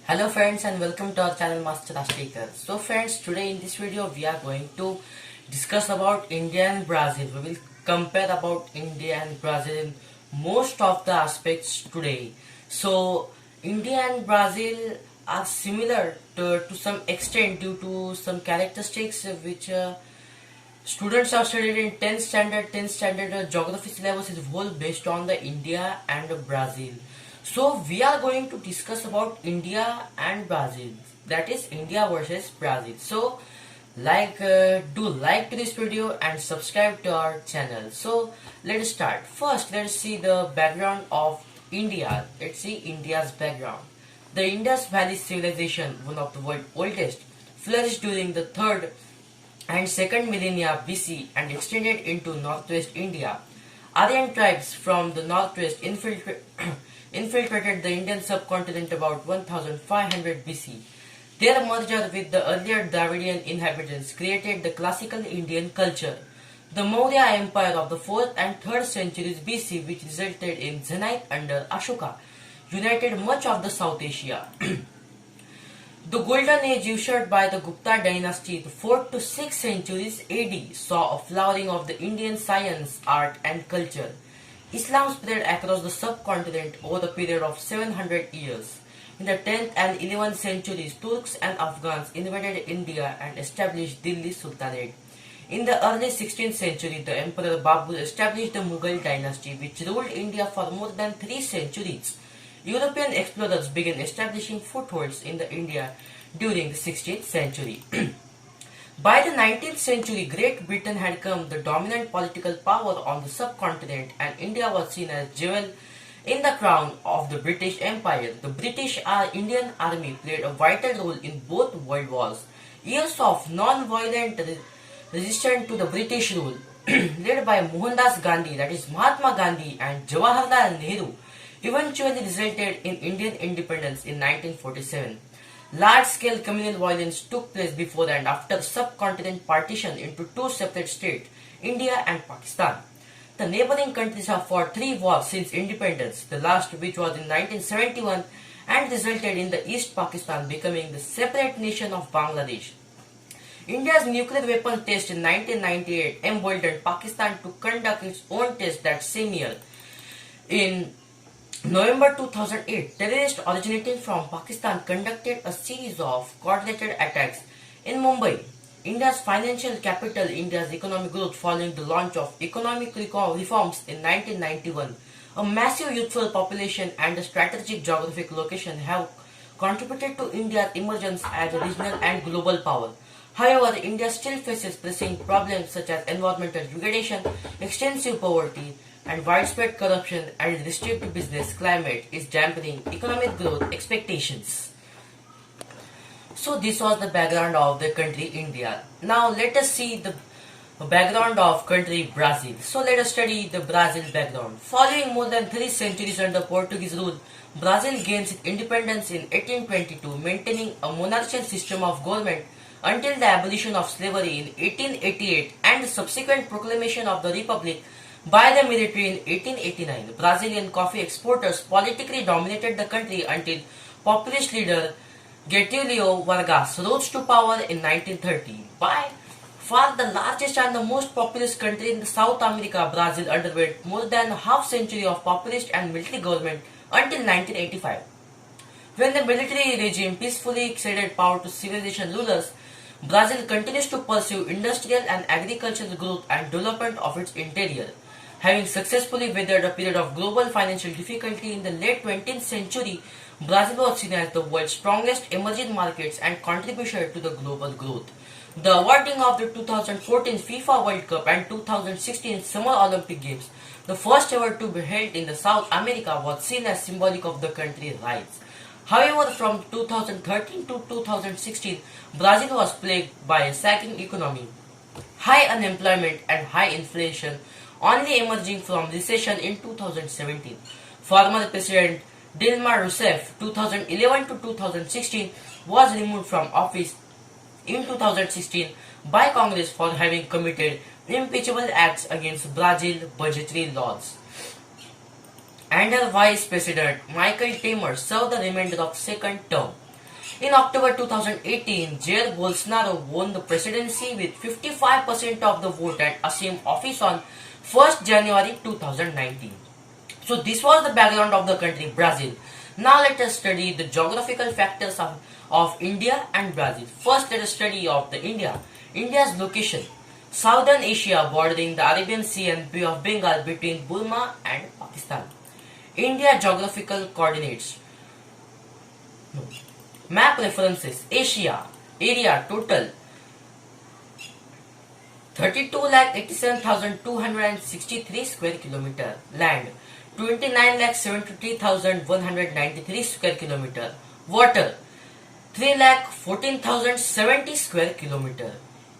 Hello friends and welcome to our channel Master Ashtikar. So friends, today in this video we are going to discuss about India and Brazil. We will compare about India and Brazil in most of the aspects today. So India and Brazil are similar to some extent due to some characteristics which students are studied in 10th standard. 10th standard geography syllabus is whole based on the India and Brazil. So we are going to discuss about India and Brazil. That is India versus Brazil. So do like to this video and subscribe to our channel. So let's start. First, let's see the background of India. Let's see India's background. The Indus Valley civilization, one of the world's oldest, flourished during the third and second millennia BC and extended into northwest India. Aryan tribes from the northwest infiltrated the Indian subcontinent about 1500 BC. Their merger with the earlier Dravidian inhabitants created the classical Indian culture. The Maurya Empire of the 4th and 3rd centuries BC, which resulted in Zenith under Ashoka, united much of the South Asia. The Golden Age ushered by the Gupta dynasty, the 4th to 6th centuries AD, saw a flowering of the Indian science, art and culture. Islam spread across the subcontinent over the period of 700 years. In the 10th and 11th centuries, Turks and Afghans invaded India and established Delhi Sultanate. In the early 16th century, the Emperor Babur established the Mughal dynasty, which ruled India for more than 3 centuries. European explorers began establishing footholds in the India during the 16th century. By the 19th century, Great Britain had become the dominant political power on the subcontinent, and India was seen as jewel in the crown of the British Empire. The British Indian Army played a vital role in both world wars. Years of non-violent resistance to the British rule, led by Mohandas Gandhi, that is Mahatma Gandhi, and Jawaharlal Nehru, eventually resulted in Indian independence in 1947. Large-scale communal violence took place before and after subcontinent partition into two separate states, India and Pakistan. The neighboring countries have fought 3 wars since independence, the last which was in 1971 and resulted in the East Pakistan becoming the separate nation of Bangladesh. India's nuclear weapon test in 1998 emboldened Pakistan to conduct its own test that same year. In November 2008, terrorists originating from Pakistan conducted a series of coordinated attacks in Mumbai, India's financial capital. India's economic growth following the launch of economic reforms in 1991. A massive youthful population and a strategic geographic location have contributed to India's emergence as a regional and global power. However, India still faces pressing problems such as environmental degradation, extensive poverty, and widespread corruption, and restrictive business climate is dampening economic growth expectations. So this was the background of the country India. Now let us see the background of country Brazil. So let us study the Brazil background. Following more than 3 centuries under Portuguese rule, Brazil gains its independence in 1822, maintaining a monarchical system of government until the abolition of slavery in 1888 and the subsequent proclamation of the Republic by the military in 1889. Brazilian coffee exporters politically dominated the country until populist leader Getulio Vargas rose to power in 1930. By far the largest and the most populous country in South America, Brazil underwent more than a half century of populist and military government until 1985. When the military regime peacefully ceded power to civilization rulers, Brazil continues to pursue industrial and agricultural growth and development of its interior. Having successfully weathered a period of global financial difficulty in the late 20th century, Brazil was seen as the world's strongest emerging markets and contributor to the global growth. The awarding of the 2014 FIFA World Cup and 2016 Summer Olympic Games, the first ever to be held in the South America, was seen as symbolic of the country's rise. However, from 2013 to 2016, Brazil was plagued by a sagging economy, high unemployment and high inflation, only emerging from recession in 2017. Former President Dilma Rousseff, 2011 to 2016, was removed from office in 2016 by Congress for having committed impeachable acts against Brazil budgetary laws. And her Vice President Michel Temer served the remainder of second term. In October 2018, Jair Bolsonaro won the presidency with 55% of the vote and assumed office on 1st January 2019. So this was the background of the country Brazil. Now let us study the geographical factors of India and Brazil. First let us study of the India. India's location. Southern Asia bordering the Arabian Sea and Bay of Bengal between Burma and Pakistan. India geographical coordinates. No. Map references. Asia. Area total 32,87,263 square kilometer. Land 29,73,193 square kilometer. Water 3,14,070 square kilometer.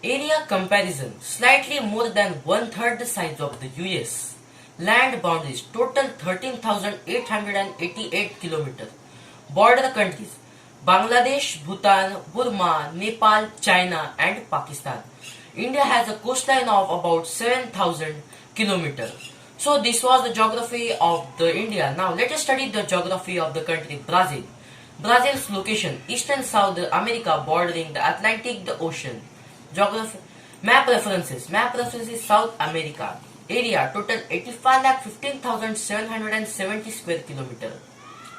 Area comparison slightly more than one third the size of the US. Land boundaries total 13,888 kilometers. Border countries Bangladesh, Bhutan, Burma, Nepal, China and Pakistan. India has a coastline of about 7,000 kilometers. So this was the geography of the India. Now let us study the geography of the country Brazil. Brazil's location Eastern South America bordering the Atlantic the Ocean. Geography Map references South America. Area total 85,15,770 square kilometer.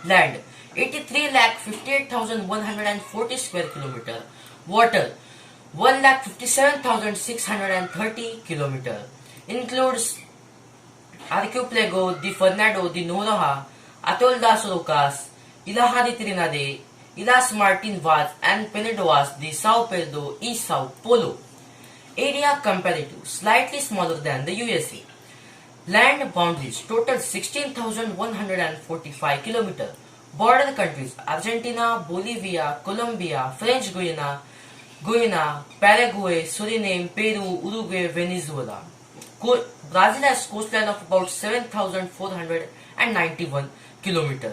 Land 83,58,140 square kilometer. Water 1,57,630 kilometer. Includes Arquipelago de Fernando de Noronha, Atol das Rocas, Ilha de Trinidad, Ilhas Martin Vaz and Penedouas de Sao Pedro y Sao Paulo. Area comparative slightly smaller than the USA. Land boundaries total 16,145 km. Border countries Argentina, Bolivia, Colombia, French Guiana, Paraguay, Suriname, Peru, Uruguay, Venezuela. Brazil has coastline of about 7,491 km.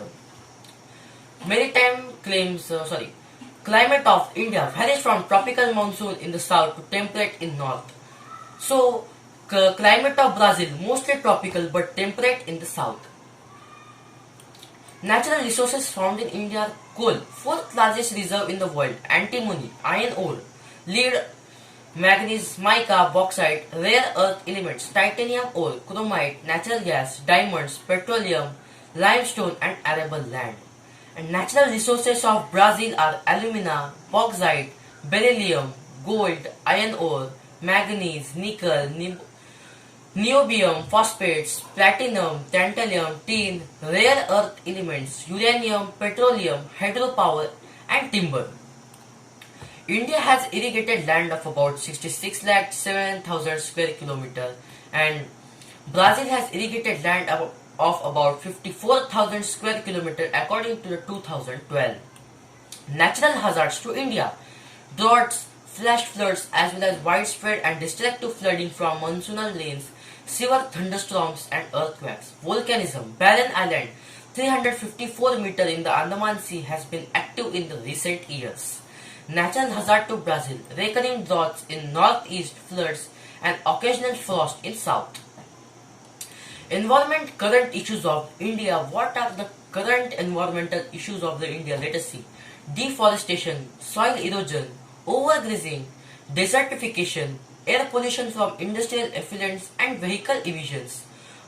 Climate of India varies from tropical monsoon in the south to temperate in north. So, climate of Brazil mostly tropical but temperate in the south. Natural resources found in India are coal, fourth largest reserve in the world, antimony, iron ore, lead, manganese, mica, bauxite, rare earth elements, titanium ore, chromite, natural gas, diamonds, petroleum, limestone and arable land. And natural resources of Brazil are alumina, bauxite, beryllium, gold, iron ore, manganese, nickel, niobium, phosphates, platinum, tantalum, tin, rare earth elements, uranium, petroleum, hydropower and timber. India has irrigated land of about 66,07,000 square kilometer and Brazil has irrigated land of about 54,000 square kilometer according to the 2012. Natural hazards to India: droughts, flash floods as well as widespread and destructive flooding from monsoonal rains, severe thunderstorms and earthquakes. Volcanism: Barren Island, 354 meter in the Andaman Sea, has been active in the recent years. Natural hazard to Brazil: recurring droughts in northeast, floods and occasional frost in south. Environment current issues of India. What are the current environmental issues of the India? Let us see. Deforestation, soil erosion, overgrazing, desertification, air pollution from industrial effluents and vehicle emissions,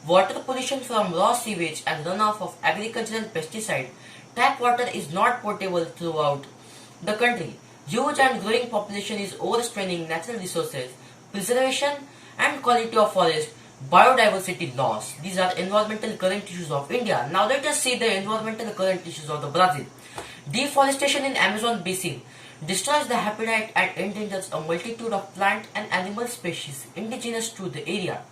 water pollution from raw sewage and runoff of agricultural pesticide. Tap water is not potable throughout the country. Huge and growing population is overstraining natural resources, preservation and quality of forest, biodiversity loss. These are environmental current issues of India. Now let us see the environmental current issues of the Brazil. Deforestation in Amazon basin destroys the habitat and endangers a multitude of plant and animal species indigenous to the area.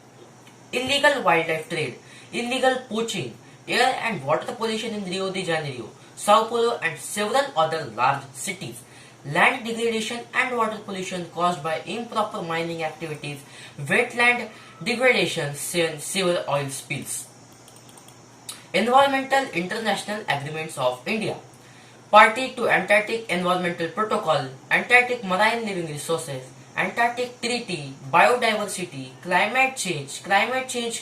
Illegal wildlife trade, illegal poaching, air and water pollution in Rio de Janeiro, Sao Paulo and several other large cities. Land degradation and water pollution caused by improper mining activities, wetland degradation, sewer oil spills. Environmental International Agreements of India. Party to Antarctic Environmental Protocol, Antarctic Marine Living Resources, Antarctic Treaty, Biodiversity, Climate Change,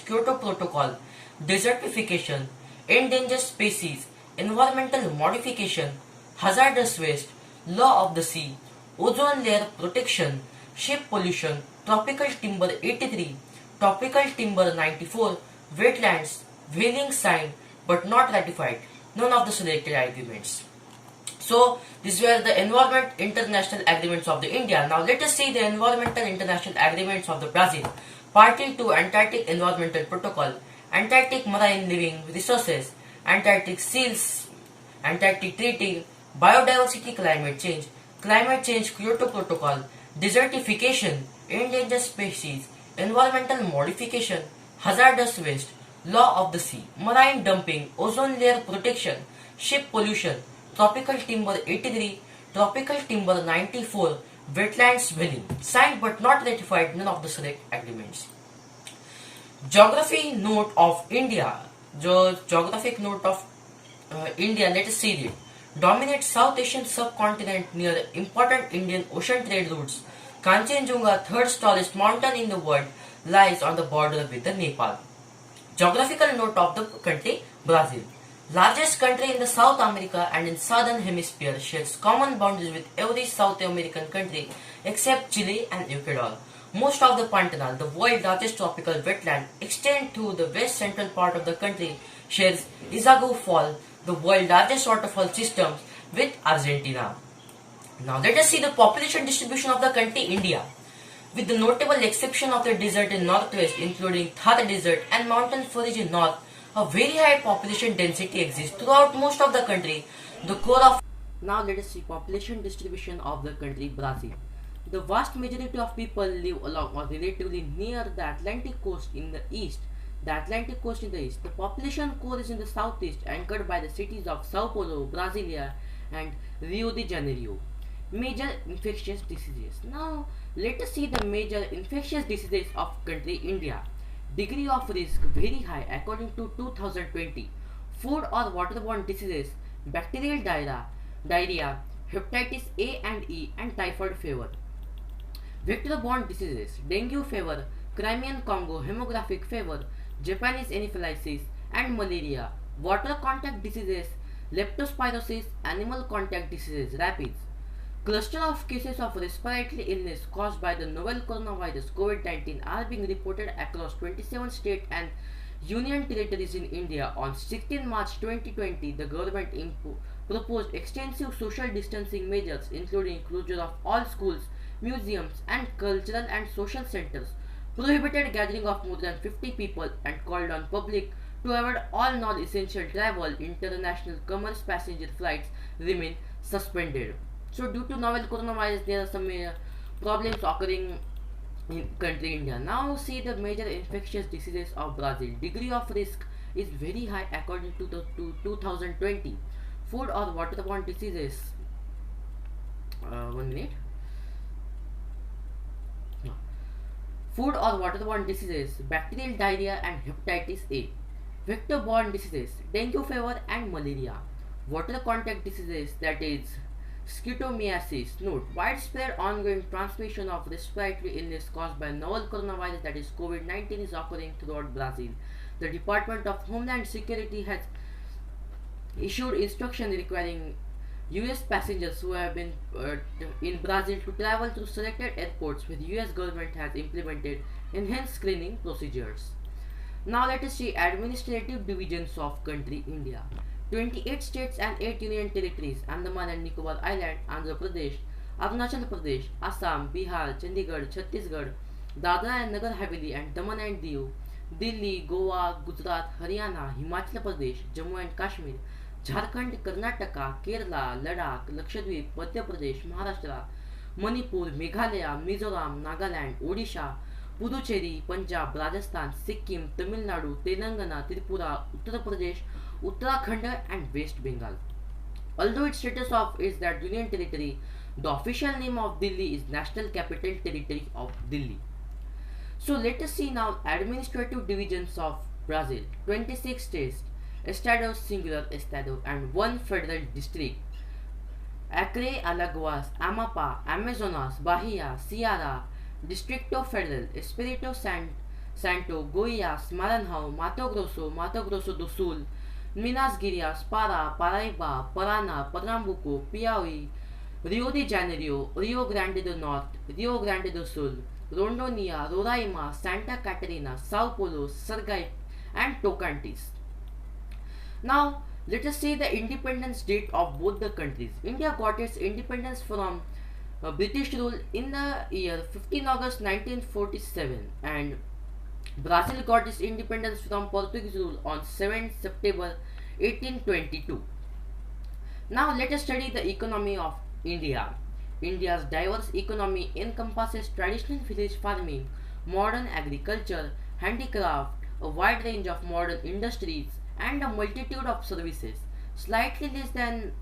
Kyoto Protocol, Desertification, Endangered Species, Environmental Modification, Hazardous Waste, law of the sea, ozone layer protection, ship pollution, tropical timber 83, tropical timber 94, wetlands, whaling signed but not ratified, none of the selected agreements. So these were the environment international agreements of the India. Now let us see the environmental international agreements of the Brazil. Party to Antarctic Environmental Protocol, Antarctic Marine Living Resources, Antarctic Seals, Antarctic Treaty, Biodiversity Climate Change Kyoto Protocol, Desertification, Endangered Species, Environmental Modification, Hazardous Waste, Law of the Sea, Marine Dumping, Ozone Layer Protection, Ship Pollution, Tropical Timber 83, Tropical Timber 94, Wetlands Dwelling. Signed but not ratified, none of the select agreements. Geography note of India. The geographic note of India, let us see it. Dominates South Asian subcontinent near important Indian Ocean trade routes. Kanchenjunga, third tallest mountain in the world, lies on the border with the Nepal. Geographical note of the country, Brazil. Largest country in the South America and in Southern Hemisphere, shares common boundaries with every South American country except Chile and Ecuador. Most of the Pantanal, the world's largest tropical wetland, extend to the west central part of the country, shares Izagul Fall, the world's largest waterfall system, with Argentina. Now let us see the population distribution of the country India. With the notable exception of the desert in northwest, including Thar Desert and mountain foliage in north, a very high population density exists throughout most of the country. The core of Now let us see population distribution of the country Brazil. The vast majority of people live along or relatively near the Atlantic coast in the east. The population core is in the southeast, anchored by the cities of Sao Paulo, Brasilia, and Rio de Janeiro. Major infectious diseases. Now let us see the major infectious diseases of country India. Degree of risk very high according to 2020. Food or waterborne diseases, bacterial diarrhea, hepatitis A and E, and typhoid fever. Vector-borne diseases, dengue fever, Crimean Congo hemorrhagic fever, Japanese anaphylaxis, and malaria. Water contact diseases, leptospirosis, animal contact diseases, rabies. Cluster of cases of respiratory illness caused by the novel coronavirus COVID-19 are being reported across 27 states and union territories in India. On 16 March 2020, the government proposed extensive social distancing measures, including closure of all schools, museums, and cultural and social centers, prohibited gathering of more than 50 people, and called on public to avoid all non-essential travel. International commerce passenger flights remain suspended. So due to novel coronavirus, there are some problems occurring in country India. Now see the major infectious diseases of Brazil. Degree of risk is very high according to 2020. Food or waterborne diseases. 1 minute. No. Food or waterborne diseases, bacterial diarrhea and hepatitis A. Vector-borne diseases, dengue fever and malaria. Water contact diseases, that is schistosomiasis. Note, widespread ongoing transmission of respiratory illness caused by novel coronavirus, that is COVID-19, is occurring throughout Brazil. The Department of Homeland Security has issued instructions requiring US passengers who have been in Brazil to travel through selected airports where the US government has implemented enhanced screening procedures. Now let us see administrative divisions of country India. 28 states and 8 union territories, Andaman and Nicobar Island, Andhra Pradesh, Arunachal Pradesh, Assam, Bihar, Chandigarh, Chhattisgarh, Dadra and Nagar Haveli and Daman and Diu, Delhi, Goa, Gujarat, Haryana, Himachal Pradesh, Jammu and Kashmir, Jharkhand, Karnataka, Kerala, Ladakh, Lakshadweep, Madhya Pradesh, Maharashtra, Manipur, Meghalaya, Mizoram, Nagaland, Odisha, Puducherry, Punjab, Rajasthan, Sikkim, Tamil Nadu, Telangana, Tripura, Uttar Pradesh, Uttarakhand, and West Bengal. Although its status of is that Union Territory, the official name of Delhi is National Capital Territory of Delhi. So let us see now administrative divisions of Brazil. 26 states, Estado singular Estado, and 1 federal district. Acre, Alagoas, Amapá, Amazonas, Bahia, Ceará, Distrito Federal, Espírito Santo, Goiás, Maranhão, Mato Grosso do Sul, Minas Gerais, Pará, Paraíba, Paraná, Pernambuco, Piauí, Rio de Janeiro, Rio Grande do Norte, Rio Grande do Sul, Rondônia, Roraima, Santa Catarina, Sao Paulo, Sergipe, and Tocantins. Now, let us see the independence date of both the countries. India got its independence from British rule in the year 15 August 1947, and Brazil got its independence from Portuguese rule on 7 September 1822. Now let us study the economy of India. India's diverse economy encompasses traditional village farming, modern agriculture, handicraft, a wide range of modern industries, and a multitude of services. Slightly less than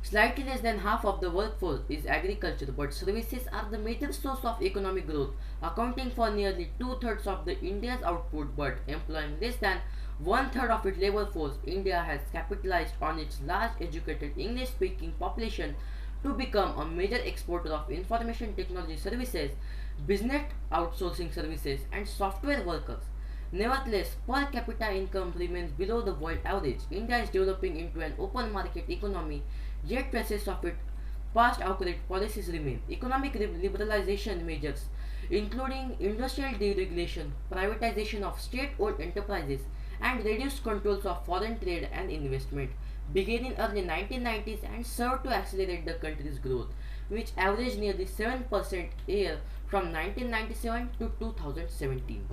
Slightly less than half of the workforce is agriculture, but services are the major source of economic growth, accounting for nearly two-thirds of the India's output, but employing less than one-third of its labor force. India has capitalized on its large educated English-speaking population to become a major exporter of information technology services, business outsourcing services, and software workers. Nevertheless, per capita income remains below the world average. India is developing into an open market economy, yet traces of its past accurate policies remain. Economic liberalization measures, including industrial deregulation, privatization of state-owned enterprises, and reduced controls of foreign trade and investment, began in early 1990s and served to accelerate the country's growth, which averaged nearly 7% a year from 1997 to 2017.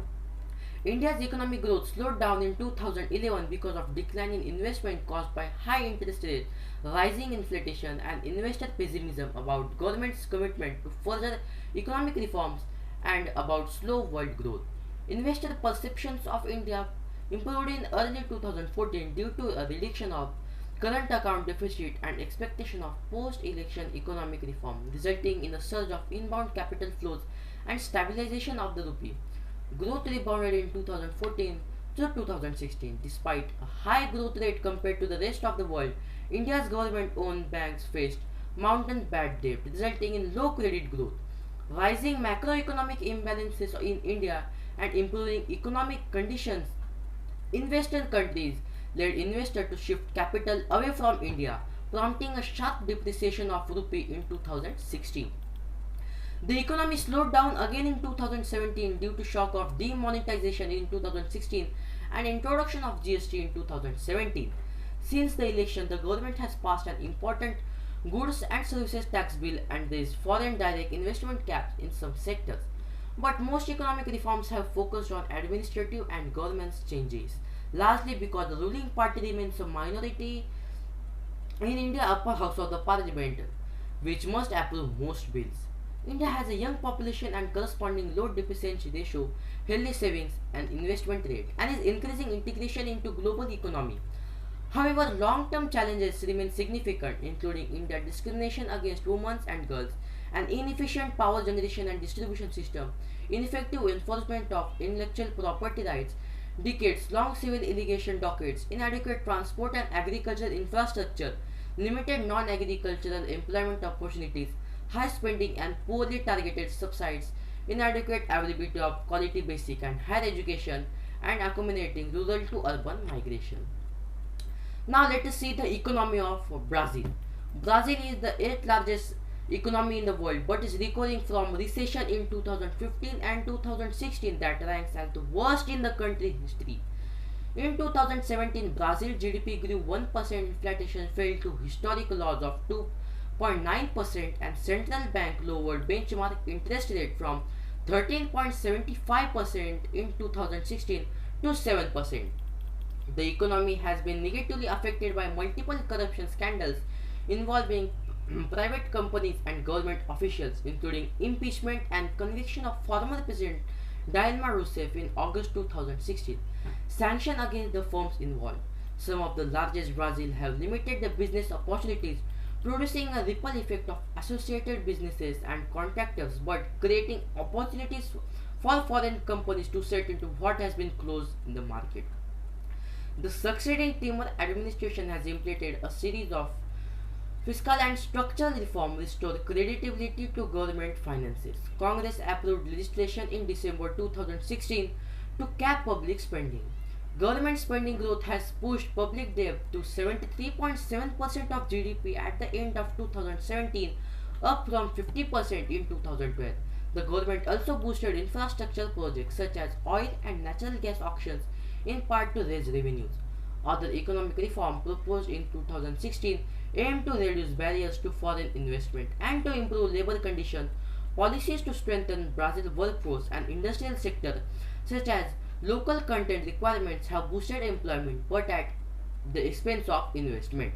India's economic growth slowed down in 2011 because of decline in investment caused by high interest rates, rising inflation, and investor pessimism about government's commitment to further economic reforms and about slow world growth. Investor perceptions of India improved in early 2014 due to a reduction of current account deficit and expectation of post-election economic reform, resulting in a surge of inbound capital flows and stabilization of the rupee. Growth rebounded in 2014 to 2016. Despite a high growth rate compared to the rest of the world, India's government-owned banks faced mounting bad debt, resulting in low credit growth. Rising macroeconomic imbalances in India and improving economic conditions in Western countries led investors to shift capital away from India, prompting a sharp depreciation of rupee in 2016. The economy slowed down again in 2017 due to shock of demonetization in 2016 and introduction of GST in 2017. Since the election, the government has passed an important goods and services tax bill and there is foreign direct investment caps in some sectors. But most economic reforms have focused on administrative and governance changes, largely because the ruling party remains a minority in India upper house of the parliament, which must approve most bills. India has a young population and corresponding low deficiency ratio, healthy savings and investment rate, and is increasing integration into global economy. However, long-term challenges remain significant, including India's discrimination against women and girls, an inefficient power generation and distribution system, ineffective enforcement of intellectual property rights, decades-long civil litigation dockets, inadequate transport and agricultural infrastructure, limited non-agricultural employment opportunities, high spending and poorly targeted subsidies, inadequate availability of quality basic and higher education, and accommodating rural to urban migration. Now let us see the economy of Brazil. Brazil is the 8th largest economy in the world but is recovering from recession in 2015 and 2016 that ranks as the worst in the country's history. In 2017, Brazil GDP grew 1%, inflation fell to historic lows of 2.9% and central bank lowered benchmark interest rate from 13.75% in 2016 to 7%. The economy has been negatively affected by multiple corruption scandals involving private companies and government officials, including impeachment and conviction of former President Dilma Rousseff in August 2016, sanctions against the firms involved. Some of the largest Brazil have limited the business opportunities, producing a ripple effect of associated businesses and contractors, but creating opportunities for foreign companies to set into what has been closed in the market. The succeeding Temer administration has implemented a series of fiscal and structural reforms restore credibility to government finances. Congress approved legislation in December 2016 to cap public spending. Government spending growth has pushed public debt to 73.7% of GDP at the end of 2017, up from 50% in 2012. The government also boosted infrastructure projects such as oil and natural gas auctions, in part to raise revenues. Other economic reform proposed in 2016 aimed to reduce barriers to foreign investment and to improve labor conditions. Policies to strengthen Brazil's workforce and industrial sector, such as local content requirements, have boosted employment but at the expense of investment.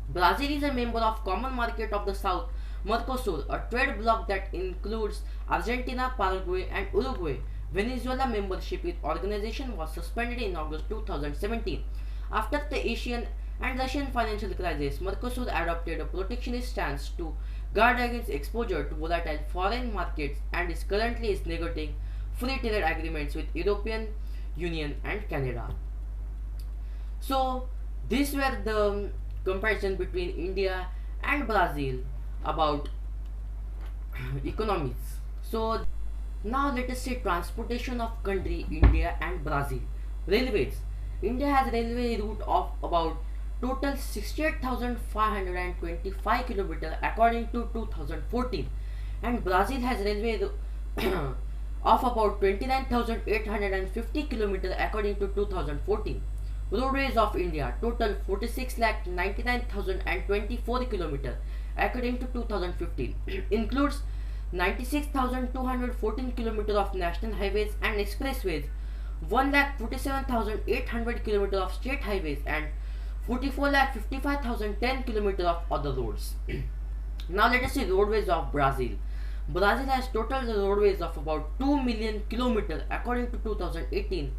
Brazil is a member of Common Market of the South, Mercosur, a trade bloc that includes Argentina, Paraguay, and Uruguay. Venezuela membership in organization was suspended in August 2017. After the Asian and Russian financial crisis, Mercosur adopted a protectionist stance to guard against exposure to volatile foreign markets and is currently negotiating free trade agreements with European Union and Canada. So these were the comparison between India and Brazil about economics. So now let us see transportation of country India and Brazil. Railways. India has a railway route of about total 68,525 km according to 2014, and Brazil has railway of about 29,850 km according to 2014. Roadways of India total 46,99,024 km according to 2015 includes 96,214 km of national highways and expressways, 1,47,800 km of state highways, and 44,55,010 km of other roads. Now let us see roadways of Brazil. Brazil has total roadways of about 2 million km according to 2018.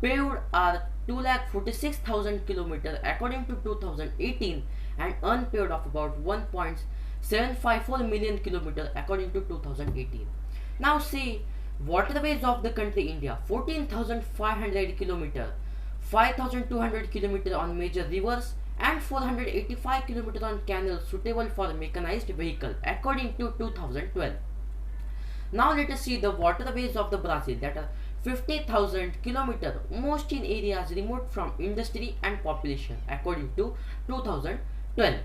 Paved are 2,46,000 km according to 2018, and unpaved of about 1.754 million km according to 2018. Now see waterways of the country India: 14,500 km, 5,200 km on major rivers, and 485 km on canals suitable for mechanized vehicle according to 2012. Now let us see the waterways of the Brazil, that are 50,000 km, most in areas remote from industry and population according to 2012.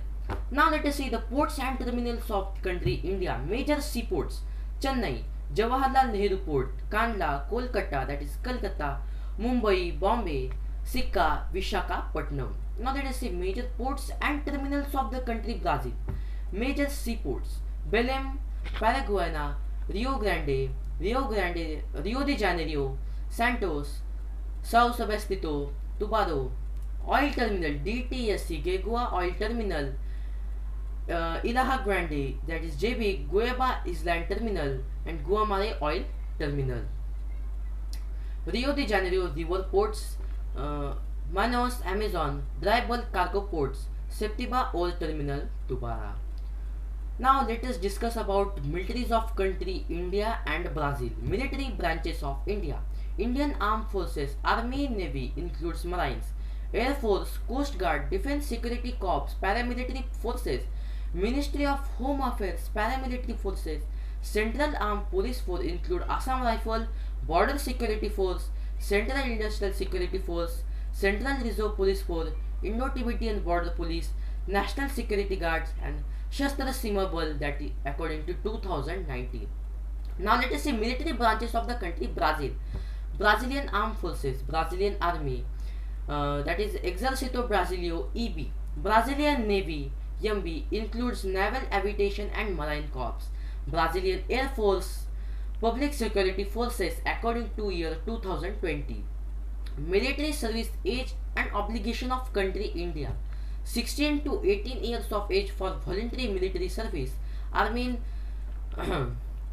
Now let us see the ports and terminals of country India. Major seaports: Chennai, Jawaharlal Nehru Port, Kandla, Kolkata, that is Calcutta, Mumbai, Bombay, Sikka, Visakhapatnam. Now let us see major ports and terminals of the country Brazil. Major seaports: Belém, Paraguaná, Rio Grande, Rio de Janeiro, Santos, São Sebastião, Tubarão. Oil terminal: DTSC, Gegua Oil Terminal, Ilha Grande, that is JB, Goiaba Island Terminal, and Guamaré Oil Terminal. Rio de Janeiro river ports: Manaus Amazon, dry bulk cargo ports, Septiba Oil Terminal, Tubarão. Now let us discuss about militaries of country India and Brazil. Military branches of India. Indian Armed Forces, Army, Navy includes Marines, Air Force, Coast Guard, Defense Security Corps, Paramilitary Forces, Ministry of Home Affairs, Paramilitary Forces. Central Armed Police Force include Assam Rifle, Border Security Force, Central Industrial Security Force, Central Reserve Police Force, Indo-Tibetan Border Police, National Security Guards, and Shastra Seema Bal, that is according to 2019. Now let us see military branches of the country Brazil. Brazilian Armed Forces, Brazilian Army, that is Exército Brasileiro (EB). Brazilian Navy (MB) includes Naval Aviation and Marine Corps. Brazilian Air Force, Public Security Forces according to year 2020. Military service age and obligation of country India: 16 to 18 years of age for voluntary military service. Army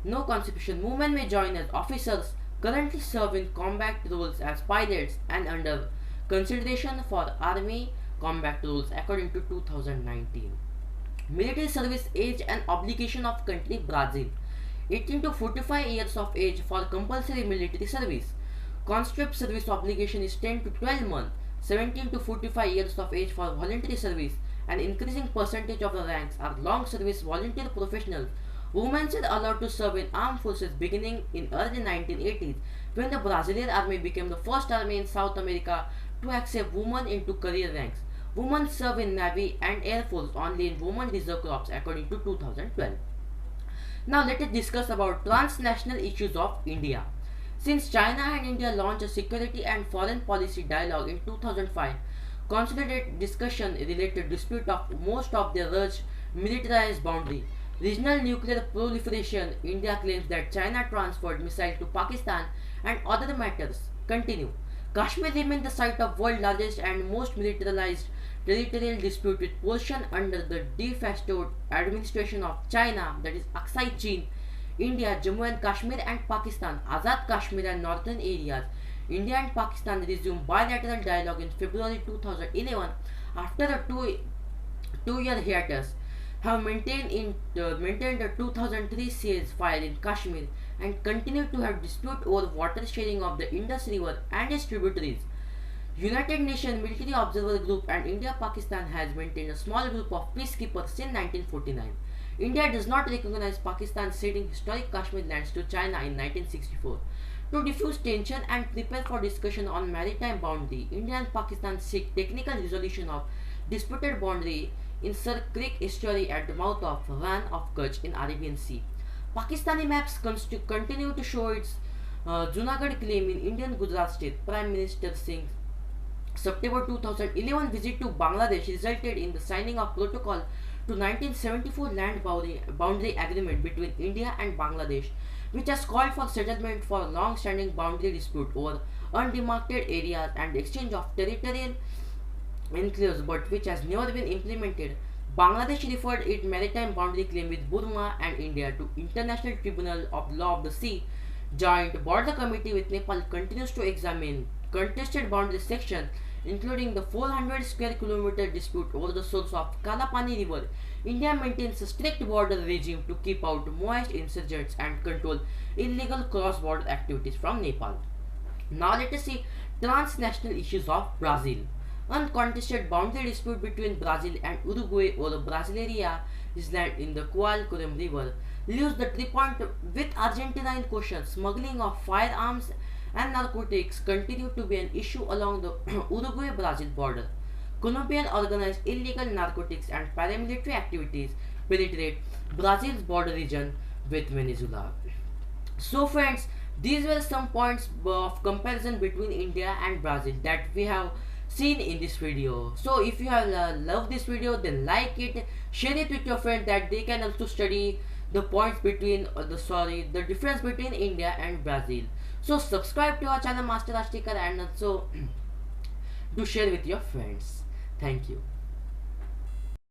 no conscription. Women may join as officers, currently serve in combat roles as pilots, and under consideration for army combat roles according to 2019. Military service age and obligation of country Brazil: 18 to 45 years of age for compulsory military service. Conscript service obligation is 10 to 12 months. 17 to 45 years of age for voluntary service. An increasing percentage of the ranks are long service volunteer professionals Women were allowed to serve in armed forces beginning in early 1980s when the Brazilian army became the first army in South America to accept women into career ranks. Women serve in Navy and Air Force only in Women Reserve Corps according to 2012. Now let us discuss about transnational issues of India. Since China and India launched a security and foreign policy dialogue in 2005, consolidated discussion related dispute of most of their urged militarized boundary. Regional nuclear proliferation, India claims that China transferred missiles to Pakistan and other matters continue. Kashmir remains the site of world's largest and most militarized territorial dispute with portion under the de facto administration of China, that is Aksai Chin, India, Jammu and Kashmir and Pakistan, Azad Kashmir and northern areas. India and Pakistan resumed bilateral dialogue in February 2011 after a two-year hiatus. Have maintained a 2003 ceasefire in Kashmir and continue to have dispute over water sharing of the Indus River and its tributaries. United Nations Military Observer Group and India-Pakistan has maintained a small group of peacekeepers since 1949. India does not recognize Pakistan ceding historic Kashmir lands to China in 1964. To diffuse tension and prepare for discussion on maritime boundary, India and Pakistan seek technical resolution of disputed boundary in Sir Creek estuary at the mouth of Rann of Kutch in Arabian Sea. Pakistani maps continue to show its Junagadh claim in Indian Gujarat state. Prime Minister Singh's September 2011 visit to Bangladesh resulted in the signing of protocol to 1974 land boundary agreement between India and Bangladesh, which has called for settlement for long-standing boundary dispute over undemarcated areas and exchange of territorial enclaves, but which has never been implemented. Bangladesh referred its maritime boundary claim with Burma and India to International Tribunal of Law of the Sea. Joint Border Committee with Nepal continues to examine contested boundary section, including the 400 square kilometer dispute over the source of Kalapani River. India maintains a strict border regime to keep out Maoist insurgents and control illegal cross-border activities from Nepal. Now let us see transnational issues of Brazil. Uncontested boundary dispute between Brazil and Uruguay over Brasileria Island in the Qualcomm River leaves the tripoint with Argentina in question. Smuggling of firearms and narcotics continue to be an issue along the Uruguay-Brazil border. Colombian organized illegal narcotics and paramilitary activities penetrate Brazil's border region with Venezuela. So friends, these were some points of comparison between India and Brazil that we have seen in this video. So if you have loved this video, then like it, share it with your friends that they can also study the points between the difference between India and Brazil. So subscribe to our channel Master Ashtikar and also do share with your friends. Thank you.